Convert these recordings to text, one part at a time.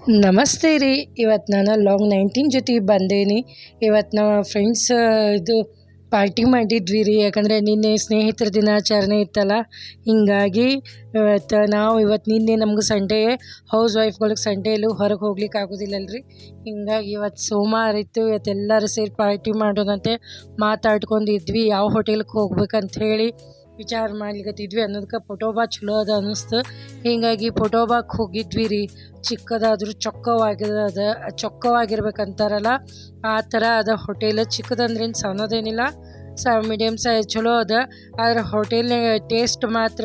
ನಮಸ್ತೆ ರೀ. ಇವತ್ತು ನಾನು ಲಾಂಗ್ 19 ಜೊತೆ ಬಂದೇನಿ. ಇವತ್ತು ನಾವು ಫ್ರೆಂಡ್ಸ್ ಇದು ಪಾರ್ಟಿ ಮಾಡಿದ್ವಿ ರೀ. ಯಾಕಂದರೆ ನಿನ್ನೆ ಸ್ನೇಹಿತರ ದಿನಾಚರಣೆ ಇತ್ತಲ್ಲ, ಹೀಗಾಗಿ ನಿನ್ನೆ ನಮ್ಗೆ ಸಂಡೇ ಹೌಸ್ ವೈಫ್ಗಳಿಗೆ ಸಂಡೇಲೂ ಹೊರಗೆ ಹೋಗ್ಲಿಕ್ಕೆ ಆಗೋದಿಲ್ಲಲ್ರಿ. ಹೀಗಾಗಿ ಇವತ್ತು ಸೋಮವಾರ ಇತ್ತು. ಇವತ್ತು ಎಲ್ಲರೂ ಸೇರಿ ಪಾರ್ಟಿ ಮಾಡೋದಂತೆ ಮಾತಾಡ್ಕೊಂಡಿದ್ವಿ. ಯಾವ ಹೋಟೆಲ್ಗೆ ಹೋಗ್ಬೇಕಂತ ಹೇಳಿ ವಿಚಾರ ಮಾಡ್ಲಿಕತ್ತಿದ್ವಿ. ಅನ್ನೋದಕ್ಕೆ ಪೊಟೋಬಾ ಚಲೋ ಅದ ಅನ್ನಿಸ್ತು. ಹೀಗಾಗಿ ಪೊಟೋಬಾಕ್ಕೆ ಹೋಗಿದ್ವಿ ರೀ. ಚಿಕ್ಕದಾದರೂ ಚೊಕ್ಕವಾಗಿರ್ಬೇಕಂತಾರಲ್ಲ, ಆ ಥರ ಅದ ಹೋಟೆಲ್. ಚಿಕ್ಕದಂದ್ರೇನು ಸಣ್ಣದೇನಿಲ್ಲ, ಮೀಡಿಯಮ್ ಸೈಜ್ ಚಲೋ ಅದ. ಆದ್ರೆ ಹೋಟೆಲ್ನಾಗ ಟೇಸ್ಟ್ ಮಾತ್ರ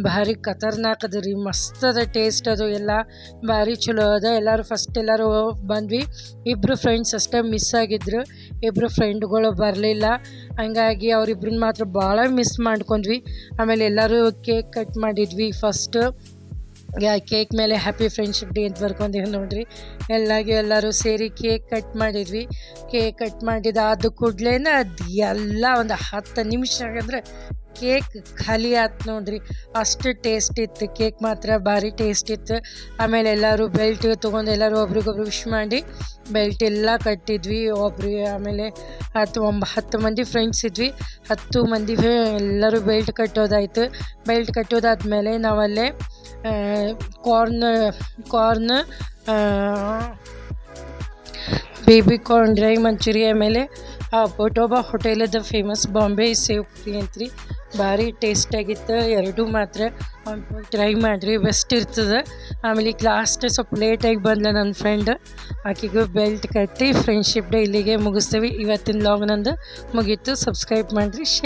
ಭಾರಿ ಖತರ್ನಾಕ್ ಅದ ರೀ. ಮಸ್ತ್ ಅದ ಟೇಸ್ಟ್, ಅದು ಎಲ್ಲ ಭಾರಿ ಚಲೋ ಅದ. ಎಲ್ಲರೂ ಬಂದ್ವಿ. ಇಬ್ಬರು ಫ್ರೆಂಡ್ಸ್ ಅಷ್ಟೇ ಮಿಸ್ ಆಗಿದ್ರು. ಇಬ್ಬರು ಫ್ರೆಂಡ್ಗಳು ಬರಲಿಲ್ಲ. ಹಂಗಾಗಿ ಅವರಿಬ್ರನ್ನ ಮಾತ್ರ ಭಾಳ ಮಿಸ್ ಮಾಡ್ಕೊಂಡ್ವಿ. ಆಮೇಲೆ ಎಲ್ಲರೂ ಕೇಕ್ ಕಟ್ ಮಾಡಿದ್ವಿ. ಫಸ್ಟ್ ಕೇಕ್ ಮೇಲೆ ಹ್ಯಾಪಿ ಫ್ರೆಂಡ್ಶಿಪ್ ಡೇ ಅಂತ ಬರ್ಕೊಂಡಿವಿ ನೋಡ್ರಿ. ಎಲ್ಲರೂ ಸೇರಿ ಕೇಕ್ ಕಟ್ ಮಾಡಿದ್ವಿ. ಕೇಕ್ ಕಟ್ ಮಾಡಿದಾದ ಕೂಡಲೇ ಅದು ಎಲ್ಲ ಒಂದು 10 ನಿಮಿಷ ಅಂದರೆ ಕೇಕ್ ಖಾಲಿ ಆಯ್ತು ನೋಡ್ರಿ. ಅಷ್ಟು ಟೇಸ್ಟ್ ಇತ್ತು ಕೇಕ್, ಮಾತ್ರ ಭಾರಿ ಟೇಸ್ಟ್ ಇತ್ತು. ಆಮೇಲೆ ಎಲ್ಲರೂ ಬೆಲ್ಟ್ ತೊಗೊಂಡು ಎಲ್ಲರೂ ಒಬ್ರಿಗೊಬ್ರು ವಿಶ್ ಮಾಡಿ ಬೆಲ್ಟ್ ಎಲ್ಲ ಕಟ್ಟಿದ್ವಿ ಒಬ್ರಿಗೆ. ಆಮೇಲೆ 10 ಮಂದಿ ಫ್ರೆಂಡ್ಸ್ ಇದ್ವಿ. 10 ಮಂದಿ ಎಲ್ಲರೂ ಬೆಲ್ಟ್ ಕಟ್ಟೋದಾಯಿತು. ಬೆಲ್ಟ್ ಕಟ್ಟೋದಾದ್ಮೇಲೆ ನಾವಲ್ಲೇ ಕಾರ್ನ್ ಬೇಬಿ ಕಾರ್ನ್ ಡ್ರೈ ಮಂಚೂರಿ, ಆಮೇಲೆ ಆ ಪೊಟೋಬಾ ಹೋಟೆಲದ ಫೇಮಸ್ ಬಾಂಬೆ ಸೇವ್ ಪುರಿ ಅಂತ್ರಿ, ಭಾರಿ ಟೇಸ್ಟಾಗಿತ್ತು. ಎರಡೂ ಮಾತ್ರ ಟ್ರೈ ಮಾಡಿರಿ, ಬೆಸ್ಟ್ ಇರ್ತದೆ. ಆಮೇಲೆ ಈಗ ಲಾಸ್ಟ್ ಸ್ವಲ್ಪ ಲೇಟಾಗಿ ಬಂದ್ಲ ನನ್ನ ಫ್ರೆಂಡ್. ಆಕೆಗೂ ಬೆಲ್ಟ್ ಕಟ್ಟಿ ಫ್ರೆಂಡ್ಶಿಪ್ ಡೇ ಇಲ್ಲಿಗೆ ಮುಗಿಸ್ತೀವಿ. ಇವತ್ತಿನ ಲಾಗ್ ನಂದು ಮುಗೀತು. ಸಬ್ಸ್ಕ್ರೈಬ್ ಮಾಡಿರಿ, ಶೇರ್